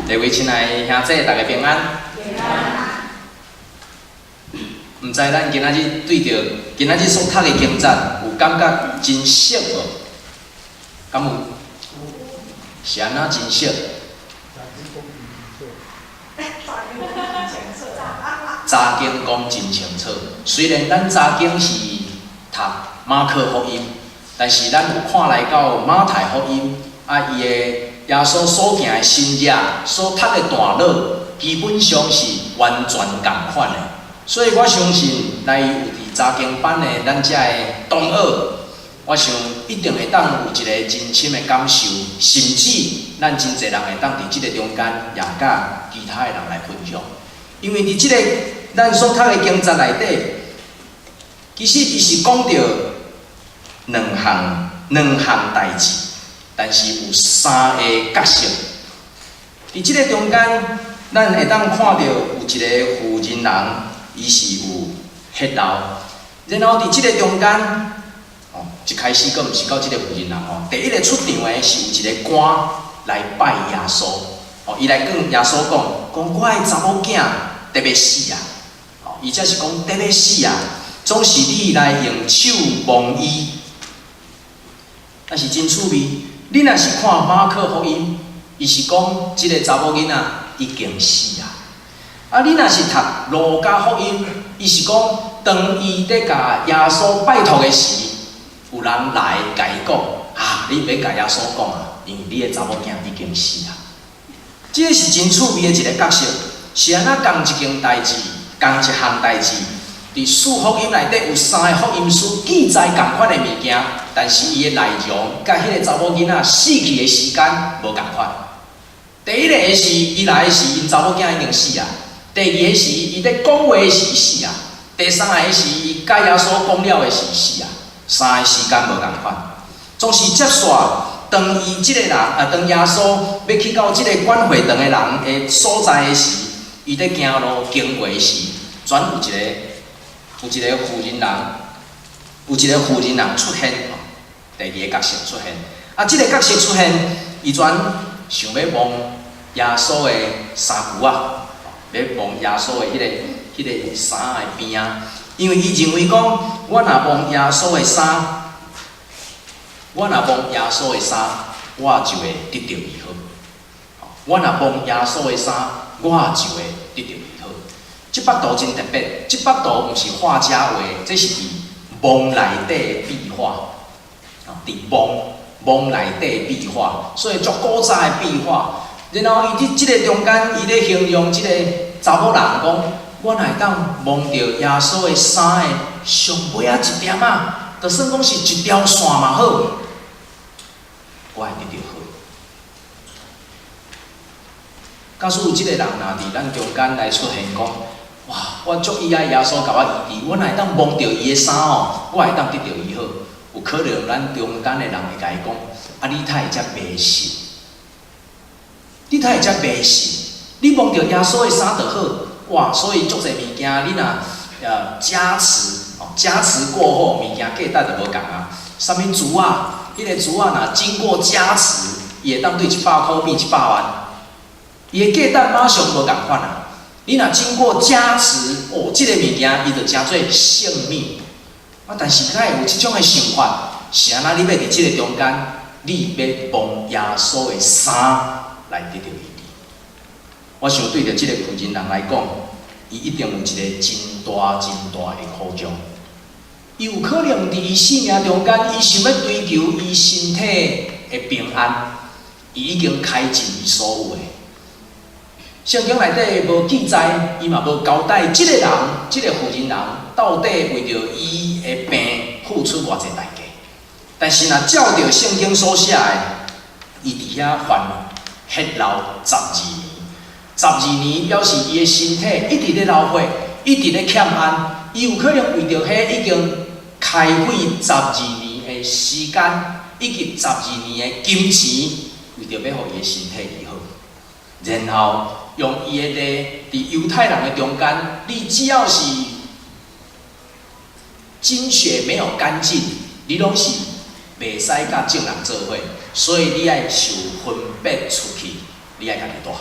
各位亲爱的兄弟，大家平安。平安。毋知咱今仔日对着今仔日所读的经节，有感觉真熟无？敢有？是安怎真熟？查经讲真清楚。虽然咱查经是读马可福音，但是咱有看来到马太福音，伊的耶稣所行的新约所读的段落，基本上是完全共款的。所以我相信来有伫查经班的咱遮的同学，我想一定会当有一个真深的感受，甚至咱真侪人会当伫即个中间也甲其他的人来分享。因为伫即个咱所读的经节内底，其实伊是讲到两项代志，但是有三个角色。伫即个中间，咱会当看到有一个富人人，伊是有血流，然后伫即个中间，一开始佫毋是到即个富人人第一个出场的是有一个官来拜耶稣，伊来跟耶稣讲我的查某囝得要死啊！伊则是讲得要死啊，总是你来用手摸伊，但是真趣味。你若是看马可福音，伊是讲即个查某囡仔已经死啊。你若是读路加福音，伊是讲当伊咧甲耶稣拜托的时，有人来甲伊讲你要甲耶稣讲啊，因为你的查某囝已经死啊。即个是真趣味的一个角色，是安怎同一件代志，同一项代志，伫四福音内底有三个福音书记载同款的物件，但是伊的内容甲迄个查某囡仔死去的时间无同款。第一个是伊来的时，因查某囝已经死啊；第二个是伊咧讲话的时死啊；第三个是伊甲耶稣讲了的时死啊。三个时间无同款，总是接续当伊即个人当耶稣要去到即个管会堂的人的所在的时，伊咧行路经过时，转有一个富人人出现，第二个角色出现。即个角色出现，伊转想要摸耶稣的衫裤啊，要摸耶稣的迄个衫的边啊，因为伊认为讲，我若摸耶稣的衫，我就会得到伊好。我若摸耶稣的衫，我就会得到伊好。即幅图真特别，即幅图毋是画家画，这是伫梦内底的壁画，伫梦内底的壁画，所以足古早的壁画。然后伊伫即个中间，伊咧形容即个查某人讲，我若会当摸到耶稣的衫的上尾一点就算讲是一条线嘛好，我会得到好。假使有即个人若伫咱中间来出现讲，哇！我足意爱耶稣甲我医治，我若会当摸到伊的衫我会当得到伊好。有可能咱中间的人会甲伊讲，你才会遮迷信，你才会遮迷信，你摸到耶稣的衫就好。哇！所以足侪物件，你若加持过后，物件价值就无共啊。啥物珠啊？迄个珠啊，若经过加持，伊会当对100块变100万，伊的价值马上无共款啊。你若经过加持，即个物件伊就称做性命。但是敢会有即种的想法，是安怎？你要伫即个中间，你要摸耶稣的衫来得到伊治。我想对着即个富人人来讲，伊一定有一个真大的苦衷。伊有可能伫伊生命中间，伊想要追求伊身体的平安，伊已经开尽伊所有的。圣经内底无记载，伊嘛无交代，即个人，即个富人人到底为着伊的病付出偌济代价。但是若照着圣经所写的，伊伫遐患血流12年，12年表示伊的身体一直咧老化，一直咧欠安。伊有可能为着迄已经开费12年的时间，以及12年的金钱，为着要互伊的身体医好，然后用伊的咧伫犹太人的中间，你只要是精血没有干净，你拢是袂使甲正人做伙，所以你爱受分别出去，你爱家己带。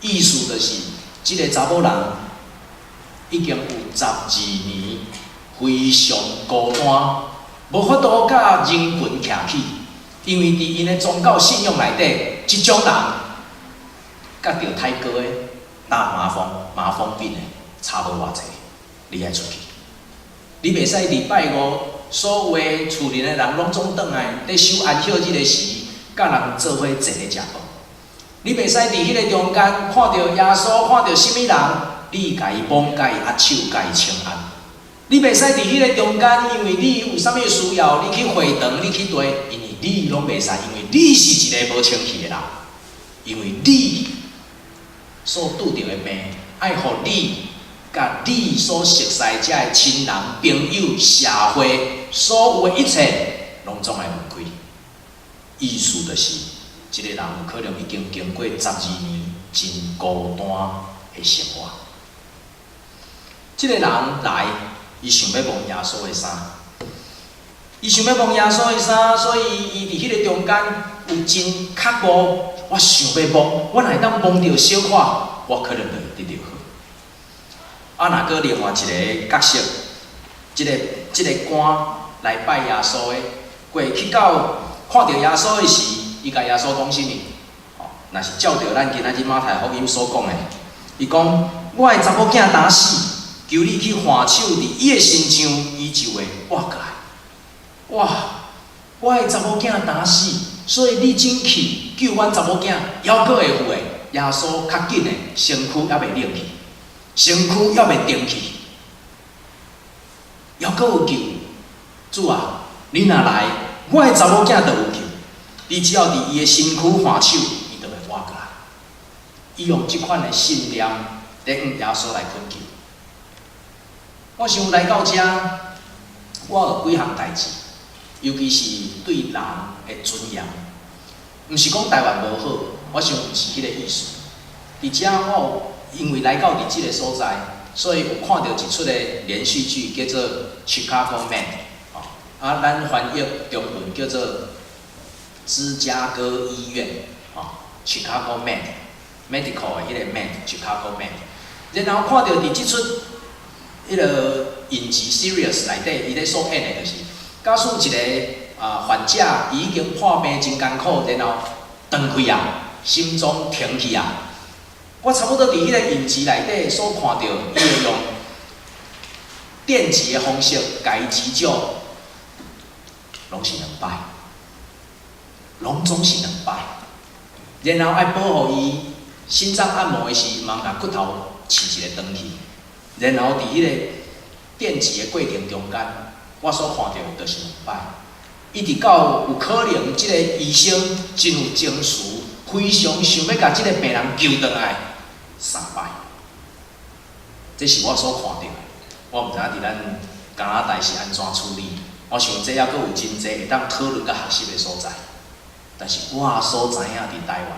意思就是，即个查某人已经有12年非常孤单，无法度甲人群徛起，因为伫因的宗教信仰内底，即种人甲着太高的大麻风病的差无偌济，你爱出去。你袂使伫拜五所有的厝里的人拢总转来，咧守安息日的时，甲人做伙坐咧食饭。你袂使伫迄个中间看到耶稣，看到什么人，你甲伊摸，甲伊握手，甲伊请安。你袂使伫迄个中间，因为你有啥物需要，你去会堂，你去地，因为你拢袂使，因为你是一个无清气的人，因为你所拄着的病，爱互你甲你所熟悉遮的亲人、朋友、社会，所有的一切，拢总来分开。意思就是，一个人有可能已经经过12年真孤单的生活。这个人来，伊想要摸耶稣的衫，伊想要摸耶稣的衫，所以伊伫迄个中间有真刻薄。我想要摸，我若当摸到小可，我可能就会得到好。啊，若个另外一个角色，即个官来拜耶稣的，过去到看到耶稣的时，伊甲耶稣讲啥物？若是照着咱今仔日马太福音所讲的，伊讲我的查某囝打死，求你去换手伫伊的身上医治的活过来。哇！我的查某囝打死，所以你真去救阮查某囝，犹阁会有诶。耶稣较紧诶，身躯还袂冷去，身躯还袂定去，犹阁有救。主啊，你若来，我的查某囝就有救。你只要伫伊的身躯换手，伊就会活过来。伊用即款的信念，咧向耶稣来恳求。我想来到遮，我有几项代志。尤其是对人的尊严，毋是讲台湾无好，我想毋是迄个意思。伫遮我因为来到伫即个所在，所以有看到一出的连续剧叫做《Chicago Man》，啊，咱翻译中文叫做《芝加哥医院》，Chicago Man，medical 的迄个 Man，Chicago Man。然后看到伫即出迄个影集 series 内底，伊咧所演的就是。假使一个患者已经破病真艰苦，然后断气啊，心脏停去啊，我差不多伫迄个影集内底所看到，伊会用电击的方式甲伊急救，拢是两摆，拢总是两摆，然后爱保护伊心脏按摩的时，茫甲骨头饲一个断去，然后伫迄个电击的过程中间。我所看到就是两摆，一直到有可能即个医生真有情绪，非常想要甲即个病人救回来3摆，这是我所看到的。我毋知影伫咱加拿大是安怎处理，我想这还阁有真济会当讨论甲学习的所在。但是我所知影伫台湾，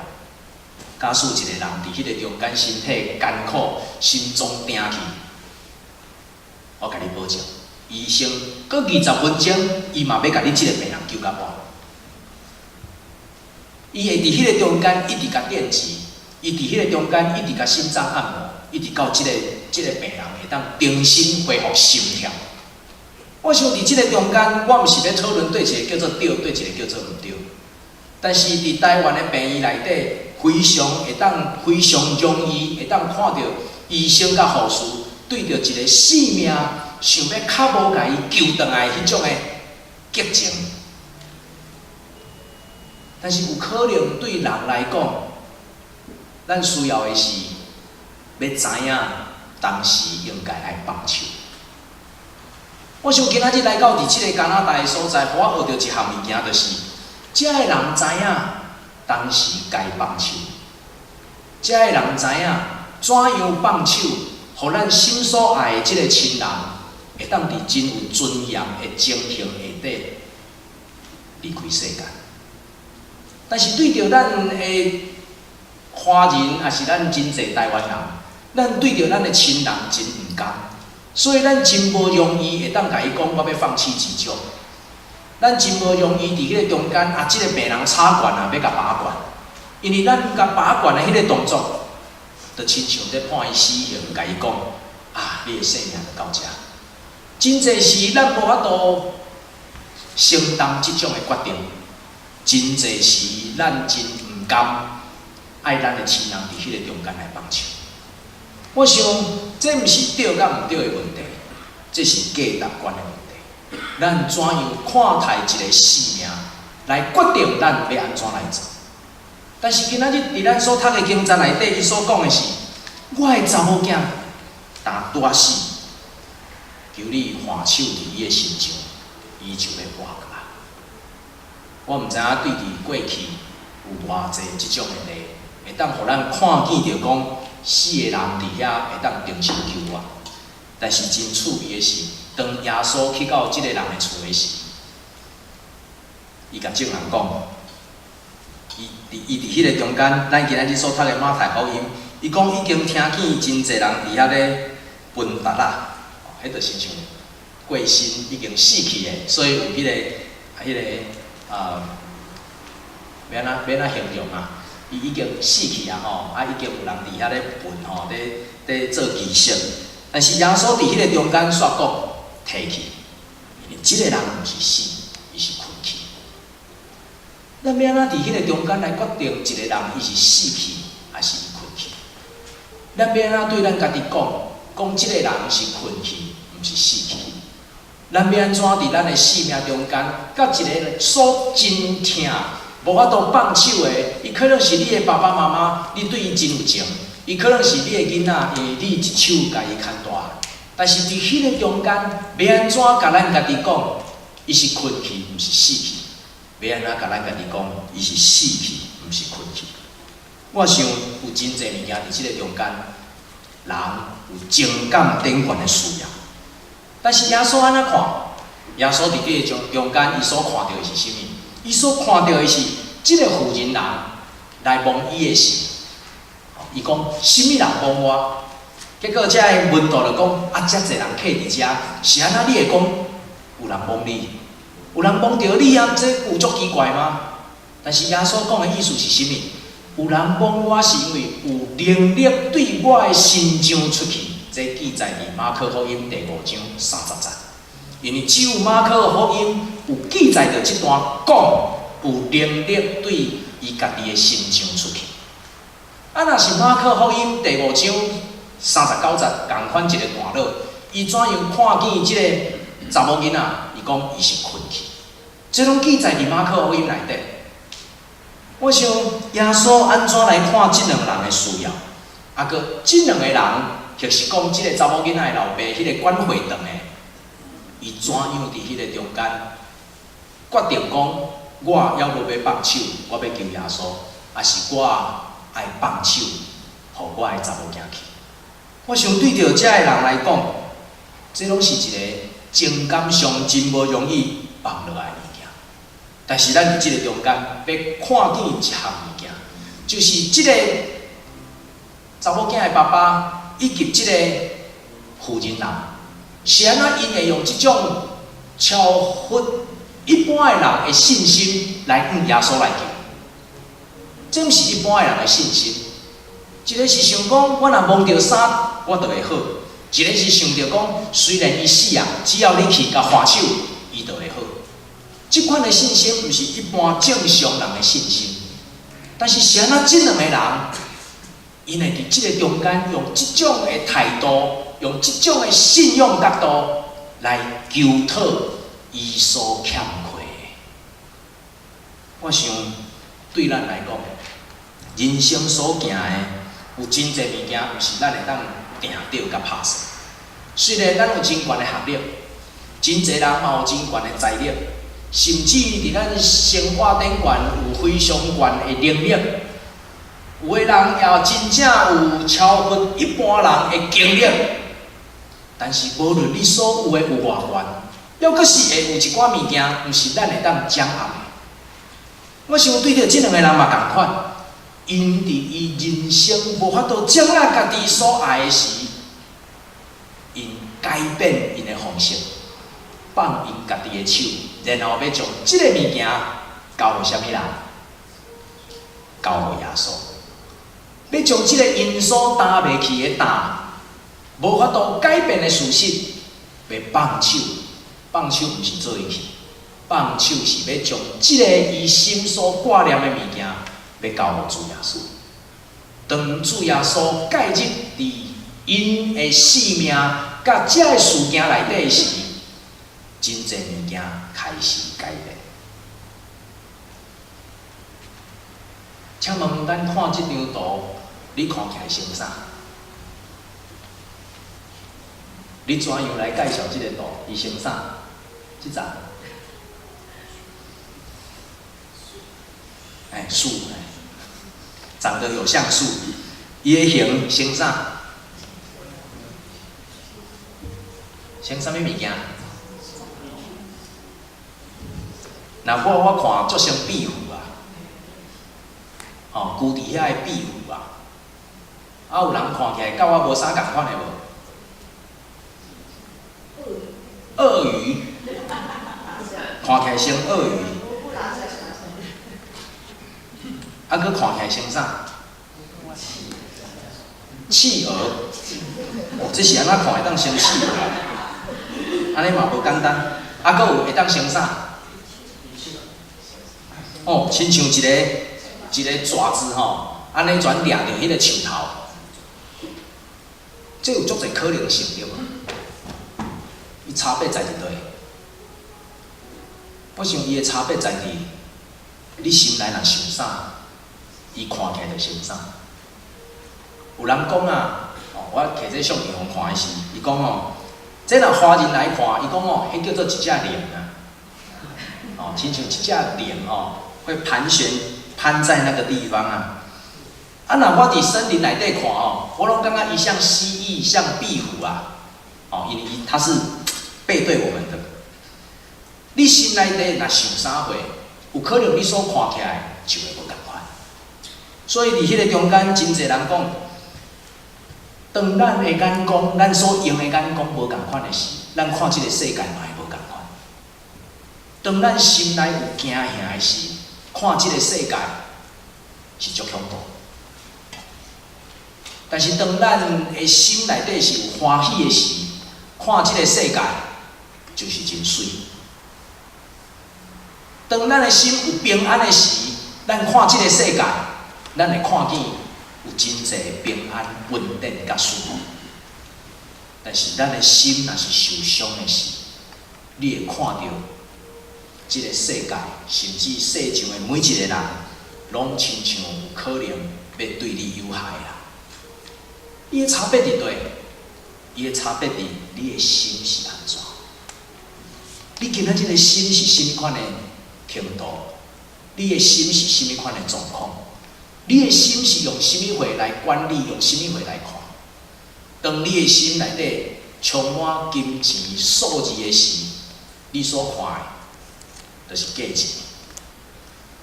假使一个人伫迄个中间身体艰苦，心脏停去，我甲你保证。医生过20分钟，伊嘛要甲你即个病人救甲活。伊会伫迄个中间一直甲电击，伊伫迄个中间一直甲心脏按摩，一直到即个病人会当重新恢复心跳。我想伫即个中间，我毋是要讨论对一个叫做对，对一个叫做毋对。但是伫台湾的病院内底，非常容易会当看到医生甲护士对着一个性命。想要较无甲伊救回来迄种的激情，但是有可能对人来讲，咱需要的是要知影当时应该爱放手。我想今仔日来到伫即个加拿大的所在，互我学到一项物件，就是遮个人知影当时该放手，遮个人知影怎样放手，互咱心所爱的即个亲人。会当伫真有尊严的情形下底离开世界，但是对着咱的华人，也是咱真济台湾人，咱对着咱的亲人真毋甘，所以咱真无容易会当甲伊讲我要放弃急救，咱真无容易伫迄个中间即个病人插管啊，要甲拔管，因为咱甲拔管的迄个动作，就亲像在判伊死刑，甲伊讲啊，你的生命就到遮。真侪是咱无法度承担即种的决定，真侪是咱真毋甘爱咱的亲人伫迄个中间来放手。我想，这毋是对甲毋对的问题，这是价值观的问题。咱怎样看待一个生命，来决定咱要安怎来做？但是今仔日伫咱所读的经章内底，伊所讲的是，我的查某囝，但拄死，求你放手伫伊的心上，伊就要活过来。我毋知影对伫过去有偌济即种的例，会当互咱看见着讲死的人伫遐会当定情求我。但是真趣味的是，当耶稣去到即个人的厝的时，伊甲众人讲，伊伫迄个中间，咱今仔日所读的马太福音，伊讲已经听见真侪人伫遐咧分达啦，迄著亲像过身已经死去的，所以有迄个免啊形容啊，伊已经死去啊吼，已经有人伫遐咧分吼，咧做仪式。但是耶稣伫迄个中间煞讲提去，因为即个人毋是死，伊是困去。咱要安怎伫迄个中间来决定一个人伊是死去还是伊困去？咱要安怎对咱家己讲即个人是困去，毋是死去？咱要安怎伫咱的生命中间，甲一个所真疼、无法度放手的，伊可能是你的爸爸妈妈，你对伊真有情；伊可能是你的囡仔，因为你一手甲伊牵大。但是伫迄个中间，要安怎甲咱家己讲，伊是困去，毋是死去？要安怎甲咱家己讲，伊是死去，毋是困去？我想有真侪物件伫即个中间，人有情感顶悬的需要。但是耶稣安怎看？耶稣伫即个中间，伊所看到的是啥物？伊所看到的是即个妇人人来问伊的时，伊讲：什么人问我？结果遮个门徒就讲：啊，遮侪人客伫遮，是安怎？你会讲有人问你？有人问着你啊？这有足奇怪吗？但是耶稣讲的意思是啥物？有人问我是因为有能力对我的心肠出去。这记载伫马可福音第5章30节，因为只有马可福音有记载着这段讲有能力对伊家己的心肠出去。啊，若是马可福音第5章39节共款一个段落，伊怎样看见即个查某囡仔？伊讲伊是困去，这拢记载伫马可福音内底。我想耶稣安怎来看即两人的需要？啊，个即两个人。就是讲，即个查某囡仔的老爸，迄个管会堂的，伊怎样伫迄个中间决定讲，我要不要放手，我要求耶稣，还是我爱放手，互我的查某囝去？我想对着遮个人来讲，这拢是一个情感上真无容易放落来的物件。但是咱伫即个中间，要看见一项物件，就是即个查某囝的爸爸。以及即个妇人人，是安怎因会用即种超乎一般的人的信心来向耶稣来求？这毋是一般的人的信心。一个是想讲，我若摸着衫，我就会好；一个是想着讲，虽然伊死啊，只要你去甲放手，伊就会好。即款的信心毋是一般正常人的信心。但是是安怎即两个人？因会伫即个中间，用即种的态度，用即种的信用角度来求讨伊所欠缺的。我想对咱来讲，人生所行的有真侪物件，毋是咱会当定着甲拍算。虽然咱有真悬的学历，真侪人嘛有真悬的财力，甚至伫咱生活顶悬有非常悬的能力。有的人也真正有超乎一般人的经历，但是无论你所有的有偌悬，抑阁是会有一寡物件，毋是咱会当掌握的。我想对着即两个人嘛共款，因伫伊人生无法度掌握家己所爱的时，因改变因的方式，放因家己的手，然后要将即个物件交互啥物人？交互耶稣。要将即个因所担袂起的担，无法度改变的事实，要放手。放手毋是做伊去，放手是要将即个伊心所挂念的物件，要交互主耶稣。当主耶稣介入伫因的生命甲遮个事件内底时，真侪物件开始改变。请问咱看即张图，你看起来像啥？你怎样来介绍即个图？伊像啥？即张？树，长得有像树，伊个形像啥？像啥物物件？若我看，足像壁虎啊，居伫遐个壁虎啊，有人看起来甲我无啥共款的无？鳄鱼，看起来像鳄鱼，佫看起来像啥？企鹅，这是安怎看会当像企鹅？安尼嘛无简单，佫有会当像啥？亲像一个爪子安尼全掠着迄个树头，这有足侪可能性对无？伊差别在伫倒？我想伊的差别在伫你心内若想啥，伊看起来就像啥。有人讲啊，我摕这相片互看的时，伊讲这若华人来看，伊讲迄叫做一只灵啊，亲像一只灵会攀在那个地方啊。若我伫森林内底看我拢感觉伊像蜥蜴，像壁虎啊，因为它是背对我们的。你心内底若想啥货，有可能你所看起来就会无同款。所以伫迄个中间，真侪人讲，当咱的眼光，咱所用的眼光无同款的时，咱看即个世界嘛会无同款。当咱心内有惊吓的时，看即个世界是足恐怖。但是当咱的心内底是有欢喜的时，看即个世界就是真水。当咱的心有平安的时，咱看即个世界，咱会看见有真侪平安、稳定甲舒服。但是咱的心若是受伤的时，你会看到即个世界，甚至世上的每一个人，拢亲像有可能要对你有害啦。伊的差别伫倒？伊的差别伫你的心是安怎？你今仔日的心是甚物款的程度？你的心是甚物款的状况？你的心是用甚物话来管理？用甚物话来看？当你的心内底充满金钱、数字的时，你所看的就是价钱。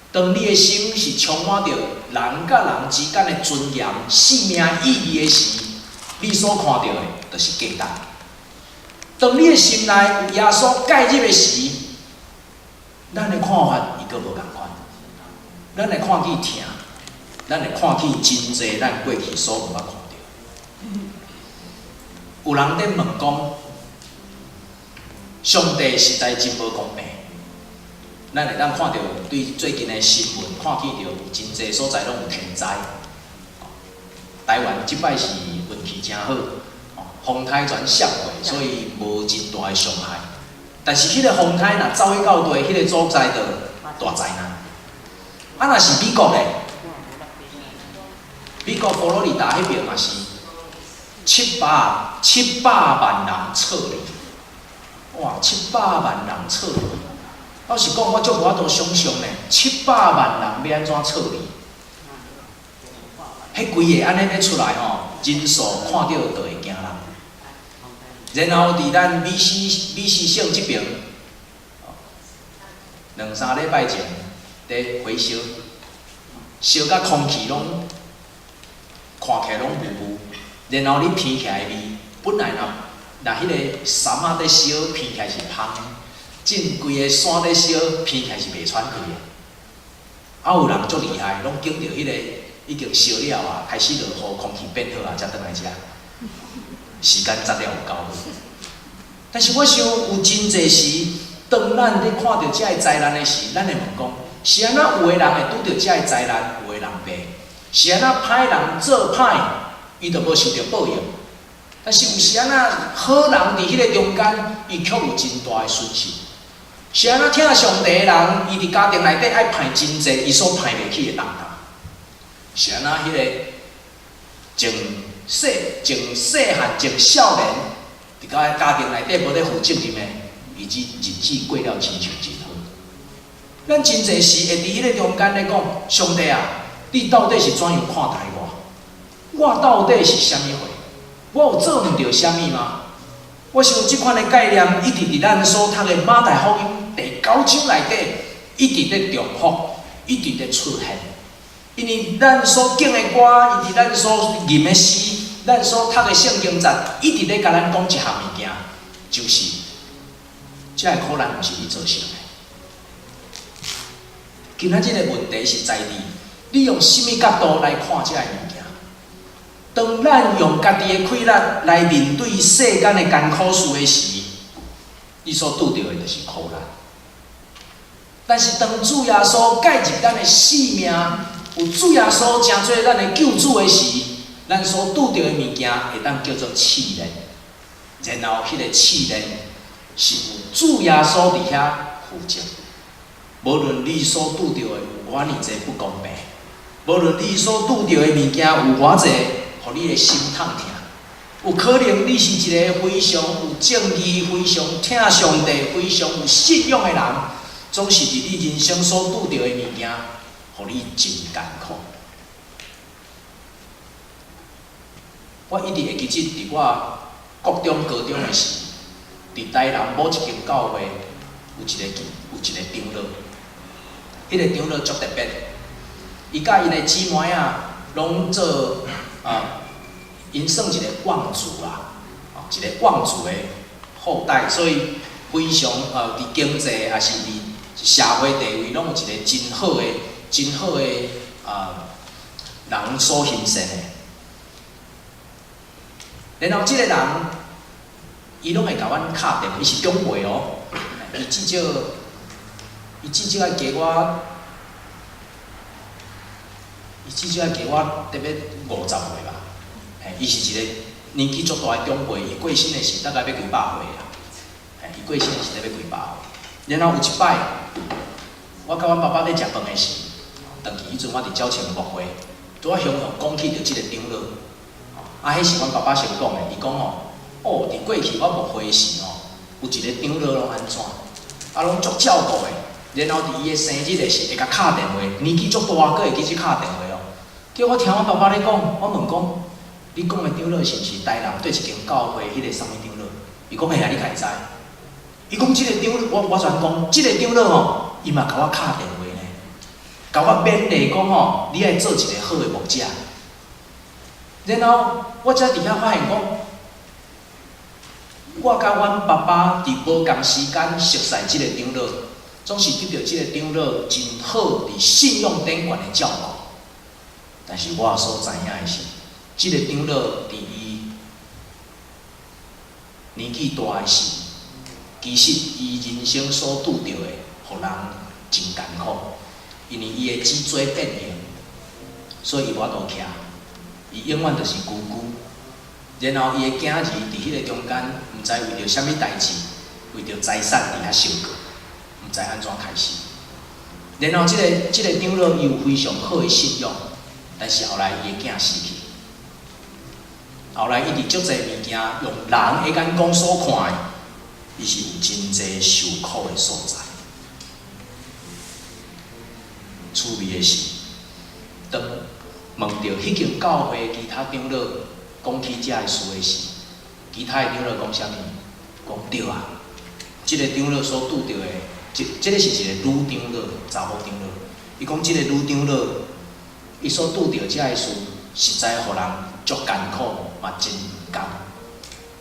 当你的心是充满着人甲人之间的尊严、生命意义的时，你所看到的就是价值。当你的心内有耶稣介入的时，咱的看法伊阁无共款。咱会看见疼，咱会看见真侪咱过去所无捌看到。有人伫问讲，上帝实在真无公平。咱会当看到对最近的新闻，看见到真侪所在拢有天灾。台湾即摆是运气真好，风台全闪过，所以无真大的伤害。但是迄个风台若走去到地，迄个所在就大灾难。若是美国的，美国佛罗里达迄边嘛是700万人撤离，哇，700万人撤离。老实讲，我足无法度想象呢，700万人要安怎撤离？迄规个安尼咧出来人数看到就会惊人。然后伫咱美西省即边，2、3礼拜前伫火烧，烧甲空气拢看起来拢雾雾，然后你闻起来味，本来若迄个杉仔在烧，闻起来是香的。整规个山在烧，闻起来是袂喘气的。有人足厉害，拢经着迄个已经烧了啊，开始落雨，空气变好啊，才转来食。时间早了有够好。但是我想有真侪时，当咱咧看到遮个灾难的时，咱会问讲：是安怎有个人会拄到遮个灾难，有个人袂？是安怎歹人做歹，伊就无受到报应？但是有时安怎好人伫迄个中间，伊却有真大的损失。是安怎听上帝的人，伊伫家庭内底爱派真济伊所派袂起的重担。是安怎迄个从细汉从少年，伫家庭内底无咧负责任的，以及日子过了亲像真好。咱真济时会伫迄个中间咧讲，上帝啊，你到底是怎样看待我？我到底是啥物货？我有做毋到啥物吗？我想即款的概念一直伫咱所读的马太福音第9章内底，一直咧重复，一直咧出现。因为咱所敬的歌，以及咱所吟的诗，咱所读的圣经节，一直咧甲咱讲一项物件，就是这个苦难毋是你造成的。今仔日的问题是在你用什么角度来看这个物件？当咱用家己的气力来面对世间的艰苦事的时，你所拄到的就是苦难。但是当主耶稣介入咱的生命，有主耶稣成做咱的救主的时，咱所拄到的物件会当叫做试炼。然后，迄个试炼是有主耶稣伫遐负责。无论你所拄到的有偌尼济不公平，无论你所拄到的物件有偌济，互你的心痛痛，有可能你是一个非常有正义、非常听上帝、非常有信仰的人，总是伫你人生所拄到的物件，互你真艰苦。我一直会记得，伫我国中、高中的时，伫台南某一间教会有一个长老。迄个长老足特别，伊甲因的姊妹啊，拢做因算一个望族啦，一个望族的后代，所以非常伫经济也是伫社会地位，拢有一个真好的人所形成的。然后即个人，伊拢会甲阮敲电话，伊是长辈哦，伊至少爱加我，特别50岁吧。伊是一个年纪足大的长辈，伊过身的是大概要几百岁啦。伊过身的是要几百岁。然后有一摆，我甲阮爸爸咧食饭的时，当时迄阵我伫鸟青牧会，拄仔向讲起着即个长老。迄是阮爸爸先讲的，伊讲伫过去我牧会时有一个长老拢安怎，拢足照顾的。然后伫伊的生日的时，会甲敲电话，年纪足大，阁会记去敲电话哦。叫我听阮爸爸咧讲，我问讲，你讲的长老是毋是台南对一间教会迄个啥物长老？伊讲嘿啊，你家会知？伊讲即个长老，我全讲，即个长老伊嘛甲我敲电话呢，甲我勉励讲你爱做一个好的牧者。然后我才伫遐发现讲，我甲阮爸爸伫无共时间熟悉即个长老。总是得到即个长老真好伫信用顶悬的照顾，但是我所知影的是，即个长老伫伊年纪大的时，其实伊人生所拄到的，互人真艰苦，因为伊的脊椎变形，所以伊无法度徛，伊永远就是孤孤。然后伊的囝儿伫迄个中间，毋知为着啥物代志，为着财产伫遐相过。毋知安怎开始，然后即个长老伊有非常好的信仰，但是后来伊的囝死去，后来伊伫足侪物件用人的眼光所看的，伊是有真侪受苦的所在。趣味的是，当问到迄间教会其他长老讲起遮个事的时，其他的长老讲啥物？讲对啊，即个长老所拄到的。这个是一个女长老，查某长老。伊讲，这个女长老，伊所拄到这个事，实在互人足艰苦，嘛真毋甘。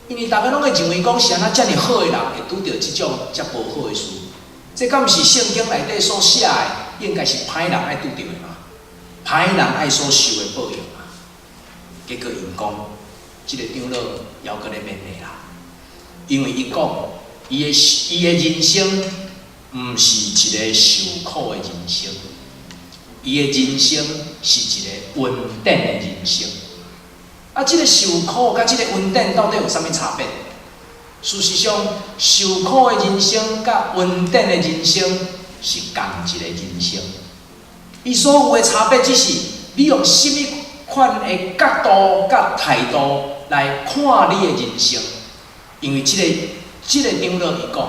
因为大家拢会认为讲，是安那遮尔好的人会拄到这种遮无好的事，这敢毋是圣经内底所写的，应该是歹人爱拄到的嘛？歹人爱所受的报应啊。结果因讲，即个长老犹阁咧勉励啦，因为伊讲，伊的人生毋是一个受苦的人生，伊的人生是一个稳定的人生。啊，即个受苦甲即个稳定到底有啥物差别？事实上，受苦的人生甲稳定的人生是同一个人生。伊所有的差别，只是你用什么款的角度甲态度来看你的人生。因为即个长老伊讲，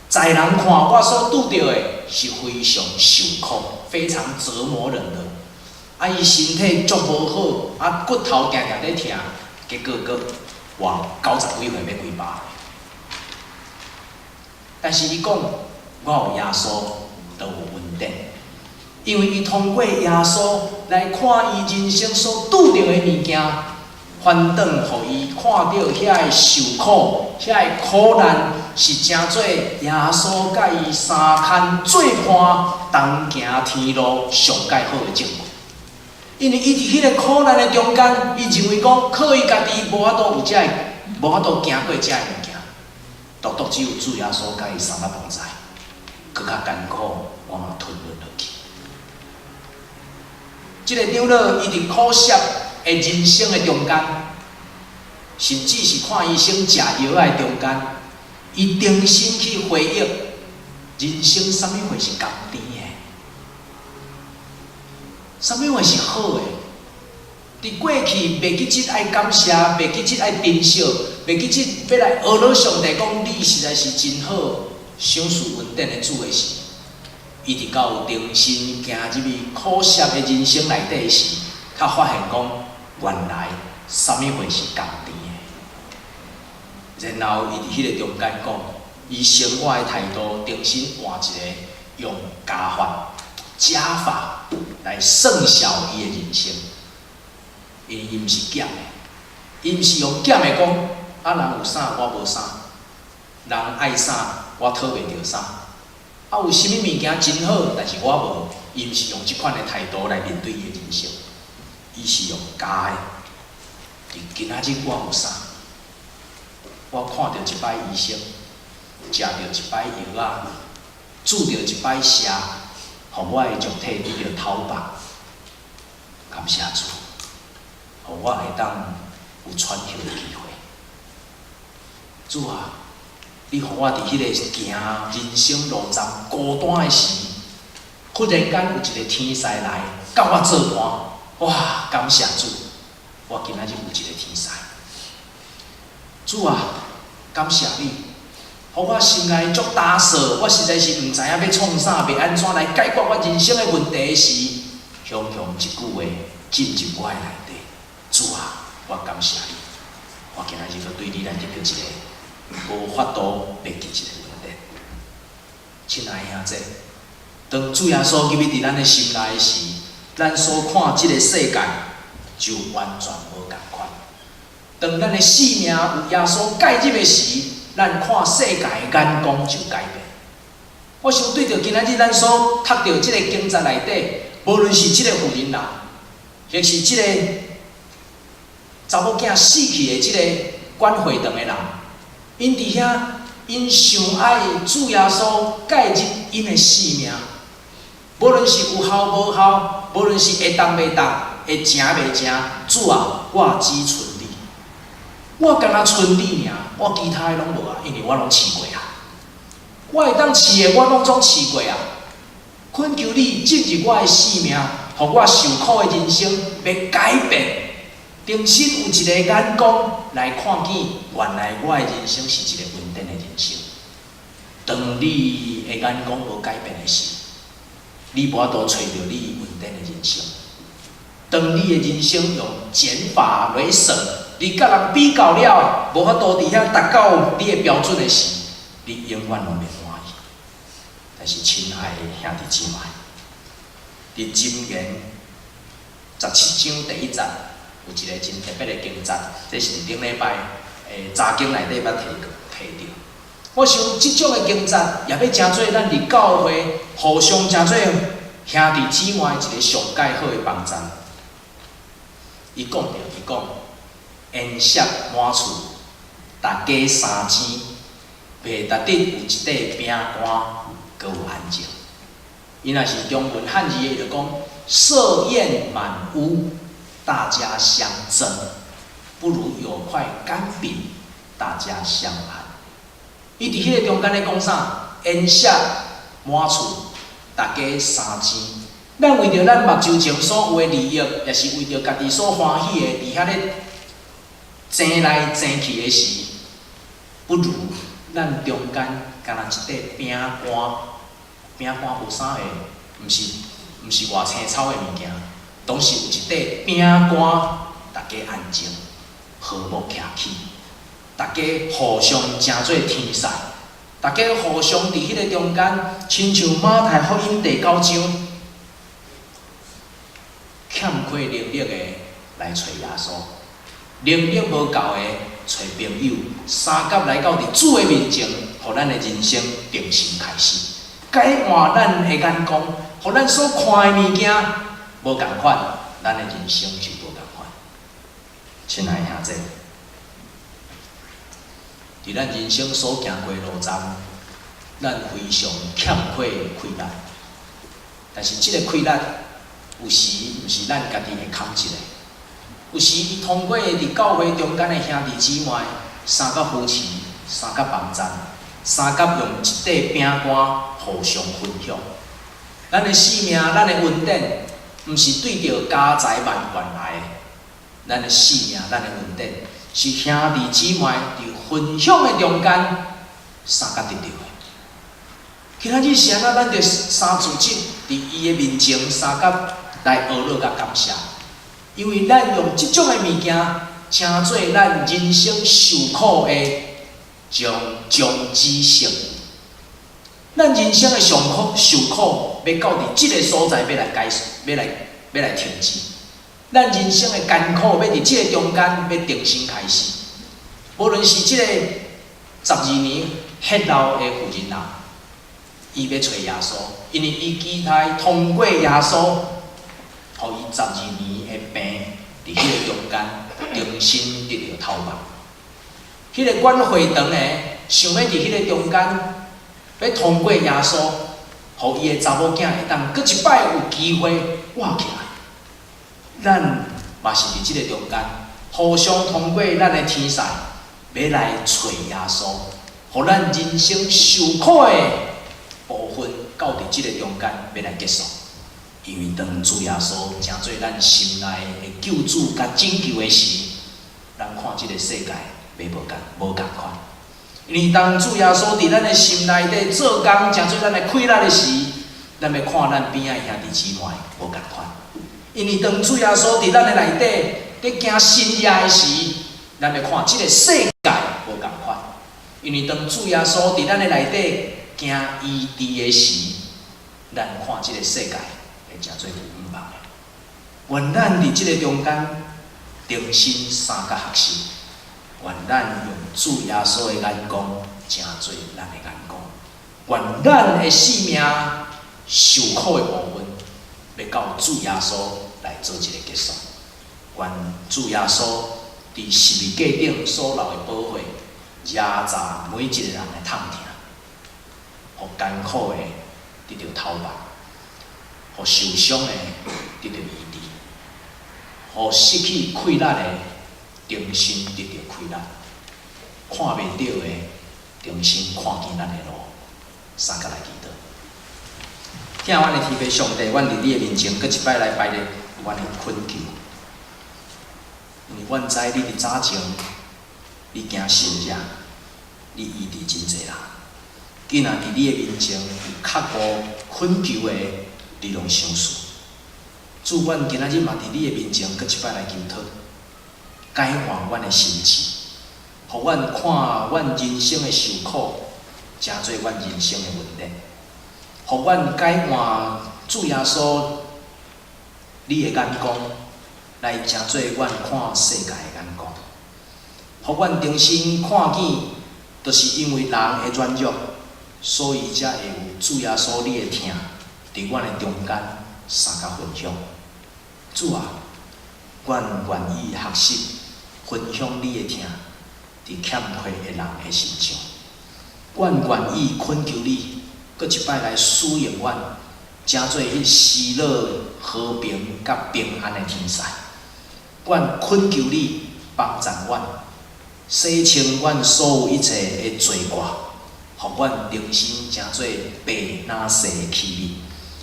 在人看我所拄到的是非常受苦，非常折磨人的。啊，伊身体足无好，啊骨头定定咧疼，结果佫活90几岁要几百。但是伊讲，我有耶稣，就有稳定。因为伊通过耶稣来看伊人生所拄着的物件，反转，互伊看到遐个受苦、遐个苦难，是真做耶稣甲伊三牵做伴，同行天路上界好的证据。因为伊伫迄个苦难的中间，伊认为讲靠伊家己无法度有无法度行过遮个物件，独只有主耶稣甲伊三百同在，更较艰苦，我嘛吞忍落去。即个长老，伊伫苦涩的人生的中间，甚至是看医生食药的中间，伊重新去回忆人生啥物货是甘甜的，啥物货是好的。伫过去袂记即爱感谢，袂记即爱珍惜，袂记即要来学老上帝讲你实在是真好，想事稳定的主的时。伊直到重新行入去苦涩的人生内底时，才发现讲，原来啥物货是甘甜的。然后伊伫迄个中间讲，伊生活的态度重新换一个，用加法来算小伊的人生。因为伊毋是减的，伊毋是用减的讲，啊人有啥我无啥，人爱啥我讨袂着啥。啊，有啥物物件真好，但是我无，伊毋是用即款的态度来面对伊的人生，伊是用加的。今仔日我有啥？我看到一摆医生，食到一摆药啊，煮到一摆食，互我的肉体得到头白。感谢主，互我会当有喘息的机会。主啊！你互我伫迄个行人生路站孤单的时，忽然间有一个天使来甲我做伴，哇！感谢主，我今仔日有一个天使。主啊，感谢你，互我心内足打扫，我实在是毋知影要创啥，要安怎来解决我人生的问题时，雄雄一句话进入我的内底。主啊，我感谢你，我今仔日要对你来得到一个。无法度袂记一个问题，亲爱兄弟，当主耶稣入去伫咱的心内时，咱所看即个世界就完全无共款。当咱的生命有耶稣介入的时，咱看世界的眼光就改变。我想对着今仔日咱所读到即个经节内底，无论是即个妇人人，或是即个查某囝死去的即个管会堂的人。因伫遐，因上爱主耶稣介入因的生命，无论是有效无效，无论是会当袂当，会成袂成，主啊，我只剩你，我干那剩你尔，我其他的拢无啊，因为我拢试过啊，我会当试的我拢总试过啊，恳求你进入我的生命，互我受苦的人生要改变。重新有一个眼光来看见，原来我的人生是一个稳定的人生。当你的眼光无改变的时，你无法度找到你稳定的人生。当你的人生用减法来算，你甲人比较了，无法度伫遐达到你的标准的时，你永远拢袂满意。但是，亲爱的兄弟姊妹，伫箴言17章第1节。有一个真特别的经节，这是顶礼拜查经内底捌提到。我想即种的经节也要真做咱伫教会互相真做兄弟姊妹一个上介好的帮衬。伊讲烟霞满厝，大家三钱，袂值得有一块饼干，搁有安静。伊若是中文汉字的，就讲设宴满屋，大家相赠，不如有块干饼，大家相安。伊伫迄个中间咧讲啥？烟霞满厝，大家三钱。咱为着咱目睭前所有的利益，也是为着家己所欢喜的，伫遐咧争来争去的时，不如咱中间干那一块饼干。饼干无啥个，毋是外青草的物件，拢是有一块饼干，大家安静，和睦徛起，大家互相诚做天使，大家互相伫迄个中间，亲像马太福音第9章，欠缺能力的来找耶稣，能力无够的找朋友，三甲来到伫主的面前，互咱的人生重新开始。改换咱的眼光，互咱所看的物件无共款，咱的人生就无共款。亲爱的兄弟，伫咱人生所行过的路站，咱非常欠缺气力。但是这个气力，有时毋是咱家己会扛一个，有时伊通过伫教会中间的兄弟姊妹，三甲扶持，三甲帮衬，三甲用一块饼干互相分享。咱的生命，咱的稳定，毋是对着家财万贯来的。咱的生命，咱的稳定，是兄弟姊妹伫分享的中间，三甲得到的。今仔日是安怎，咱着三组织伫伊的面前，三甲来学乐甲感谢，因为咱用即种的物件，称做咱人生受苦的将之性。咱人生的上苦受苦，要到伫即个所在，要来停止。咱人生的艰苦，要伫即个中间，要重新开始。无论是即个12年血流的妇人人，伊要找耶稣，因为伊期待通过耶稣，互伊12年的病伫迄个中间重新得到头目。迄个管会堂的想要伫迄个中间。要通过耶稣，互伊的查某囝会当搁一摆有机会活起来。咱嘛是伫即个中间，互相通过咱的天使，要来找耶稣，互咱人生受苦的部分，到伫即个中间要来结束。因为当主耶稣成做咱心内的救主甲拯救的时，咱看即个世界要无共款。因为当主耶稣伫咱的心内底做工，成做咱的快乐的时，咱要看咱边仔兄弟姊妹无共款。因为当主耶稣伫咱的内底伫行新业的时，咱要看即个世界无共款。因为当主耶稣伫咱的内底行医治的时，咱看即个世界会成做有五望的。愿咱伫即个中间重新三甲学习。愿咱用主耶稣的眼光，成做咱的眼光。愿咱的生命受苦的部分，要到主耶稣来做一个结束。愿主耶稣伫十字架顶所留的宝血，惹查每一个人的痛疼，互艰苦的得到头目，互受伤的得到医治，互失去快乐的重新得到快乐，看袂到的重新看见咱的路，三甲来祈祷。听阮的天父上帝，阮伫你的面前，搁一摆来摆咧阮的困求，因为阮知你伫早前，你行神迹，你医治真侪人，竟然伫你的面前有刻骨困求的力量相属。主，阮今仔日嘛伫你的面前，搁一摆来求讨。改换阮的心智，互阮看阮人生的受苦，成做阮人生的稳定。互阮改换主耶稣你的眼光，来成做阮看世界的眼光。互阮重新看见，就是因为人的软弱，所以才会有主耶稣你的疼，伫阮的中间相甲分享。主啊，阮愿意学习分享你的疼，伫欠缺的人的身上。阮愿意恳求你，搁一摆来使用阮，正做迄喜乐、和平甲平安的天使。阮恳求你帮助阮，洗清阮所有一切的罪过，互阮人生正做白那西的气味，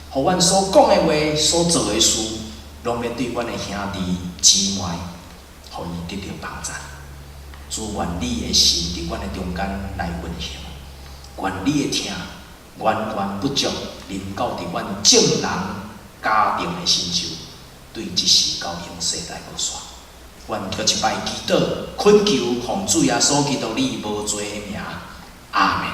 互阮所讲的话、所做的事，拢要对阮的兄弟姊妹，互伊得到帮助。主愿你的心伫阮的中间来运行，愿你的疼源源不足临到伫阮众人家庭的身上，对一世到永世来无煞。愿搁一摆祈祷，恳求奉主耶稣基督你无罪的名，阿门。